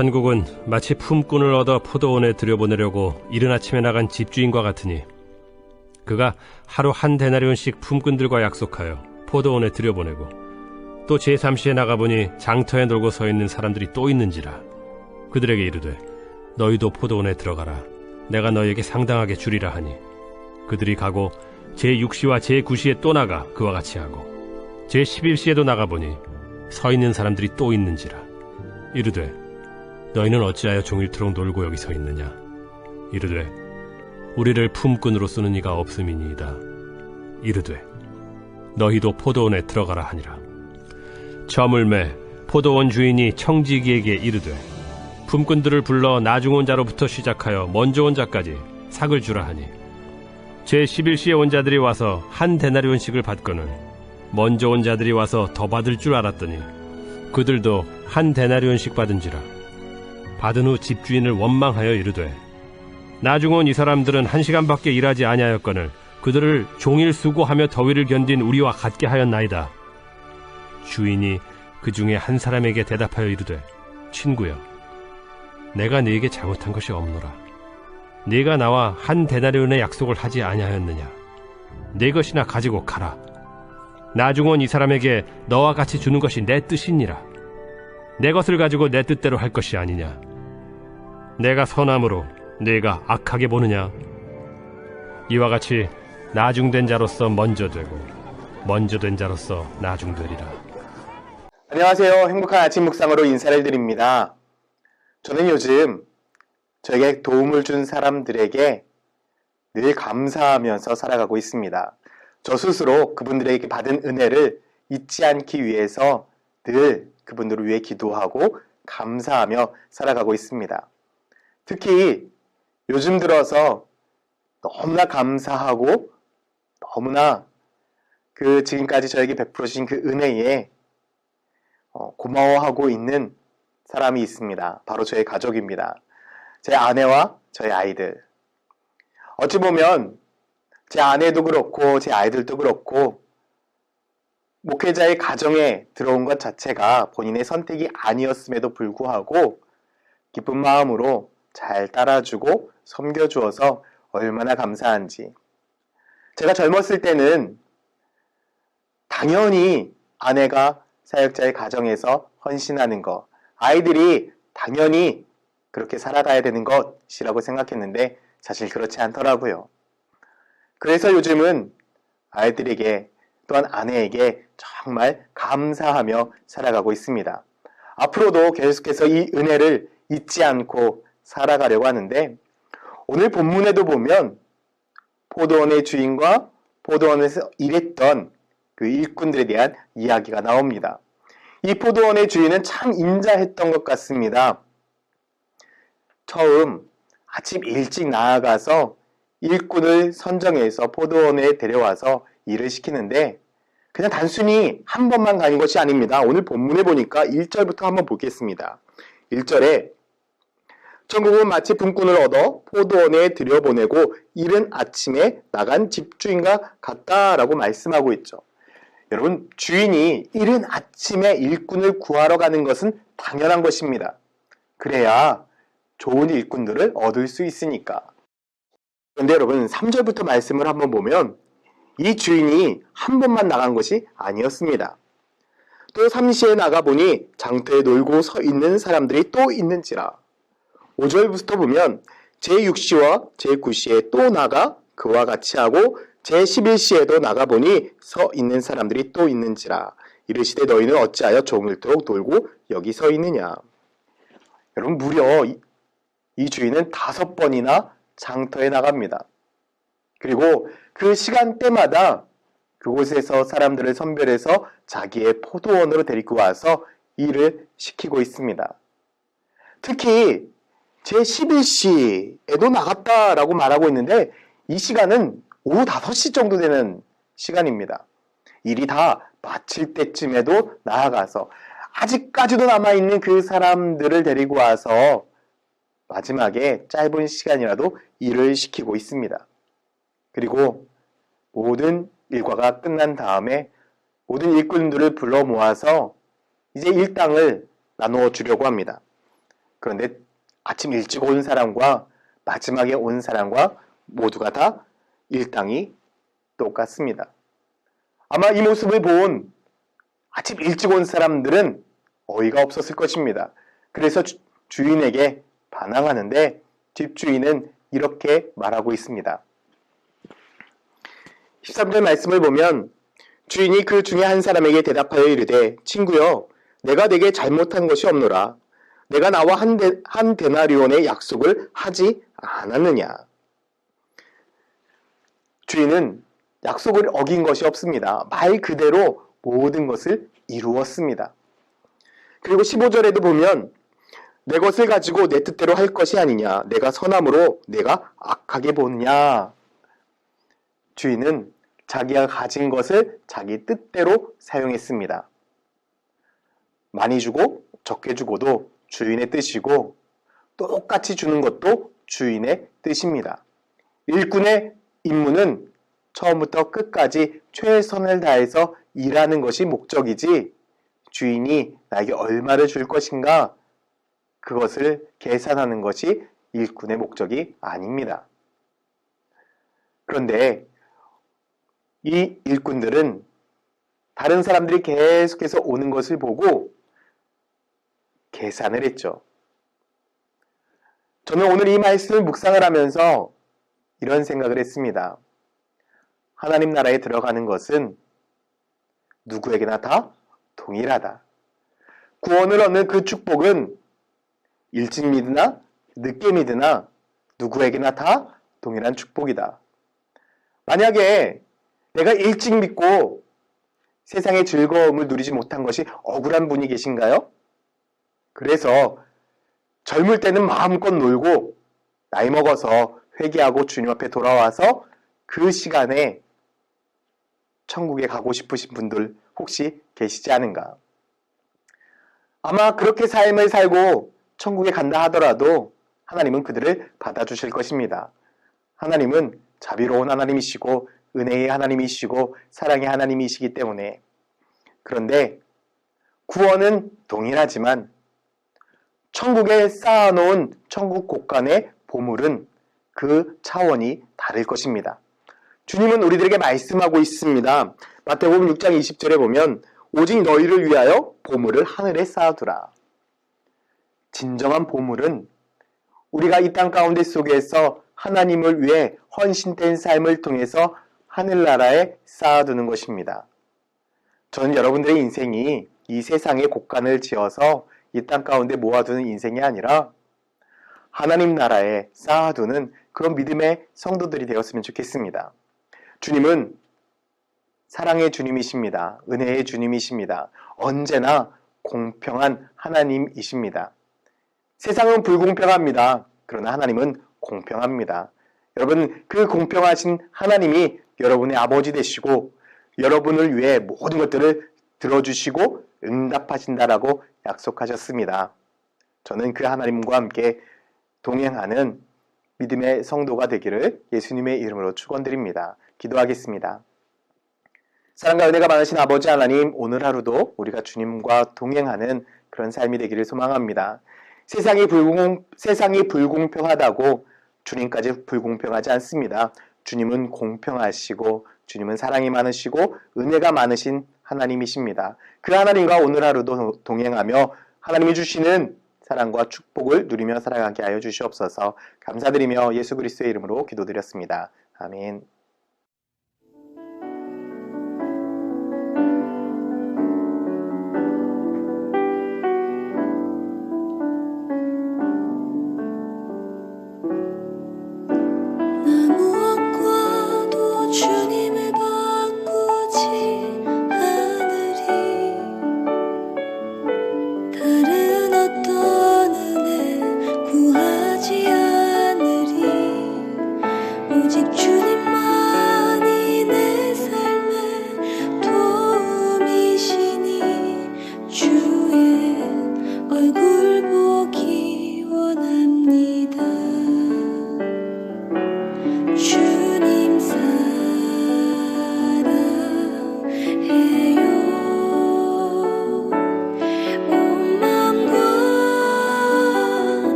천국은 마치 품꾼을 얻어 포도원에 들여보내려고 이른 아침에 나간 집주인과 같으니 그가 하루 한 데나리온씩 품꾼들과 약속하여 포도원에 들여보내고 또 제3시에 나가보니 장터에 놀고 서 있는 사람들이 또 있는지라. 그들에게 이르되 너희도 포도원에 들어가라. 내가 너희에게 상당하게 주리라 하니 그들이 가고 제6시와 제9시에 또 나가 그와 같이 하고 제11시에도 나가보니 서 있는 사람들이 또 있는지라. 이르되 너희는 어찌하여 종일토록 놀고 여기 서 있느냐. 이르되 우리를 품꾼으로 쓰는 이가 없음이니이다. 이르되 너희도 포도원에 들어가라 하니라. 저물매 포도원 주인이 청지기에게 이르되 품꾼들을 불러 나중 온 자로부터 시작하여 먼저 온 자까지 삭을 주라 하니 제11시에 온 자들이 와서 한 데나리온씩을 받거늘 먼저 온 자들이 와서 더 받을 줄 알았더니 그들도 한 데나리온씩 받은지라. 받은 후 집주인을 원망하여 이르되 나중 온 이 사람들은 1시간밖에 일하지 아니하였거늘 그들을 종일 수고하며 더위를 견딘 우리와 같게 하였나이다. 주인이 그 중에 한 사람에게 대답하여 이르되 친구여, 내가 네게 잘못한 것이 없노라. 네가 나와 한 데나리온의 약속을 하지 아니하였느냐. 네 것이나 가지고 가라. 나중 온 이 사람에게 너와 같이 주는 것이 내 뜻이니라. 내 것을 가지고 내 뜻대로 할 것이 아니냐. 내가 선함으로 네가 악하게 보느냐. 이와 같이 나중된 자로서 먼저 되고 먼저 된 자로서 나중되리라. 안녕하세요. 행복한 아침 묵상으로 인사를 드립니다. 저는 요즘 저에게 도움을 준 사람들에게 늘 감사하면서 살아가고 있습니다. 저 스스로 그분들에게 받은 은혜를 잊지 않기 위해서 늘 그분들을 위해 기도하고 감사하며 살아가고 있습니다. 특히 요즘 들어서 너무나 감사하고 너무나 지금까지 저에게 베풀어 주신 그 은혜에 고마워하고 있는 사람이 있습니다. 바로 저의 가족입니다. 제 아내와 저의 아이들. 어찌 보면 제 아내도 그렇고 제 아이들도 그렇고 목회자의 가정에 들어온 것 자체가 본인의 선택이 아니었음에도 불구하고 기쁜 마음으로 잘 따라주고 섬겨주어서 얼마나 감사한지. 제가 젊었을 때는 당연히 아내가 사역자의 가정에서 헌신하는 것, 아이들이 당연히 그렇게 살아가야 되는 것이라고 생각했는데 사실 그렇지 않더라고요. 그래서 요즘은 아이들에게 또한 아내에게 정말 감사하며 살아가고 있습니다. 앞으로도 계속해서 이 은혜를 잊지 않고 살아가려고 하는데 오늘 본문에도 보면 포도원의 주인과 포도원에서 일했던 그 일꾼들에 대한 이야기가 나옵니다. 이 포도원의 주인은 참 인자했던 것 같습니다. 처음 아침 일찍 나아가서 일꾼을 선정해서 포도원에 데려와서 일을 시키는데 그냥 단순히 한 번만 가는 것이 아닙니다. 오늘 본문에 보니까 1절부터 한번 보겠습니다. 1절에 천국은 마치 품꾼을 얻어 포도원에 들여보내고 이른 아침에 나간 집주인과 같다라고 말씀하고 있죠. 여러분, 주인이 이른 아침에 일꾼을 구하러 가는 것은 당연한 것입니다. 그래야 좋은 일꾼들을 얻을 수 있으니까. 그런데 여러분, 3절부터 말씀을 한번 보면 이 주인이 한 번만 나간 것이 아니었습니다. 또 3시에 나가보니 장터에 놀고 서 있는 사람들이 또 있는지라. 5절부터 보면 제6시와 제9시에 또 나가 그와 같이 하고 제11시에도 나가보니 서 있는 사람들이 또 있는지라. 이르시되 너희는 어찌하여 종일토록 놀고 여기 서 있느냐. 여러분, 무려 이 주인은 5번이나 장터에 나갑니다. 그리고 그 시간대마다 그곳에서 사람들을 선별해서 자기의 포도원으로 데리고 와서 일을 시키고 있습니다. 특히 제11시에도 나갔다라고 말하고 있는데 이 시간은 오후 5시 정도 되는 시간입니다. 일이 다 마칠 때쯤에도 나아가서 아직까지도 남아있는 그 사람들을 데리고 와서 마지막에 짧은 시간이라도 일을 시키고 있습니다. 그리고 모든 일과가 끝난 다음에 모든 일꾼들을 불러 모아서 이제 일당을 나누어 주려고 합니다. 그런데 아침 일찍 온 사람과 마지막에 온 사람과 모두가 다 일당이 똑같습니다. 아마 이 모습을 본 아침 일찍 온 사람들은 어이가 없었을 것입니다. 그래서 주인에게 반항하는데 집주인은 이렇게 말하고 있습니다. 13절 말씀을 보면 주인이 그 중에 한 사람에게 대답하여 이르되 친구여 내가 네게 잘못한 것이 없노라. 내가 나와 한 데나리온의 약속을 하지 않았느냐. 주인은 약속을 어긴 것이 없습니다. 말 그대로 모든 것을 이루었습니다. 그리고 15절에도 보면 내 것을 가지고 내 뜻대로 할 것이 아니냐. 내가 선함으로 내가 악하게 보느냐. 주인은 자기가 가진 것을 자기 뜻대로 사용했습니다. 많이 주고 적게 주고도 주인의 뜻이고 똑같이 주는 것도 주인의 뜻입니다. 일꾼의 임무는 처음부터 끝까지 최선을 다해서 일하는 것이 목적이지 주인이 나에게 얼마를 줄 것인가 그것을 계산하는 것이 일꾼의 목적이 아닙니다. 그런데 이 일꾼들은 다른 사람들이 계속해서 오는 것을 보고 계산을 했죠. 저는 오늘 이 말씀을 묵상을 하면서 이런 생각을 했습니다. 하나님 나라에 들어가는 것은 누구에게나 다 동일하다. 구원을 얻는 그 축복은 일찍 믿으나 늦게 믿으나 누구에게나 다 동일한 축복이다. 만약에 내가 일찍 믿고 세상의 즐거움을 누리지 못한 것이 억울한 분이 계신가요? 그래서 젊을 때는 마음껏 놀고 나이 먹어서 회개하고 주님 앞에 돌아와서 그 시간에 천국에 가고 싶으신 분들 혹시 계시지 않은가? 아마 그렇게 삶을 살고 천국에 간다 하더라도 하나님은 그들을 받아주실 것입니다. 하나님은 자비로운 하나님이시고 은혜의 하나님이시고 사랑의 하나님이시기 때문에. 그런데 구원은 동일하지만 천국에 쌓아놓은 천국 곳간의 보물은 그 차원이 다를 것입니다. 주님은 우리들에게 말씀하고 있습니다. 마태복음 6장 20절에 보면 오직 너희를 위하여 보물을 하늘에 쌓아두라. 진정한 보물은 우리가 이 땅 가운데 속에서 하나님을 위해 헌신된 삶을 통해서 하늘나라에 쌓아두는 것입니다. 저는 여러분들의 인생이 이 세상에 곳간을 지어서 이 땅 가운데 모아두는 인생이 아니라 하나님 나라에 쌓아두는 그런 믿음의 성도들이 되었으면 좋겠습니다. 주님은 사랑의 주님이십니다. 은혜의 주님이십니다. 언제나 공평한 하나님이십니다. 세상은 불공평합니다. 그러나 하나님은 공평합니다. 여러분, 그 공평하신 하나님이 여러분의 아버지 되시고 여러분을 위해 모든 것들을 들어주시고 응답하신다라고 약속하셨습니다. 저는 그 하나님과 함께 동행하는 믿음의 성도가 되기를 예수님의 이름으로 축원드립니다. 기도하겠습니다. 사랑과 은혜가 많으신 아버지 하나님, 오늘 하루도 우리가 주님과 동행하는 그런 삶이 되기를 소망합니다. 세상이 불공평하다고 주님까지 불공평하지 않습니다. 주님은 공평하시고 주님은 사랑이 많으시고 은혜가 많으신 하나님이십니다. 그 하나님과 오늘 하루도 동행하며 하나님이 주시는 사랑과 축복을 누리며 살아가게 하여 주시옵소서. 감사드리며 예수 그리스도의 이름으로 기도드렸습니다. 아멘. 오직 주님만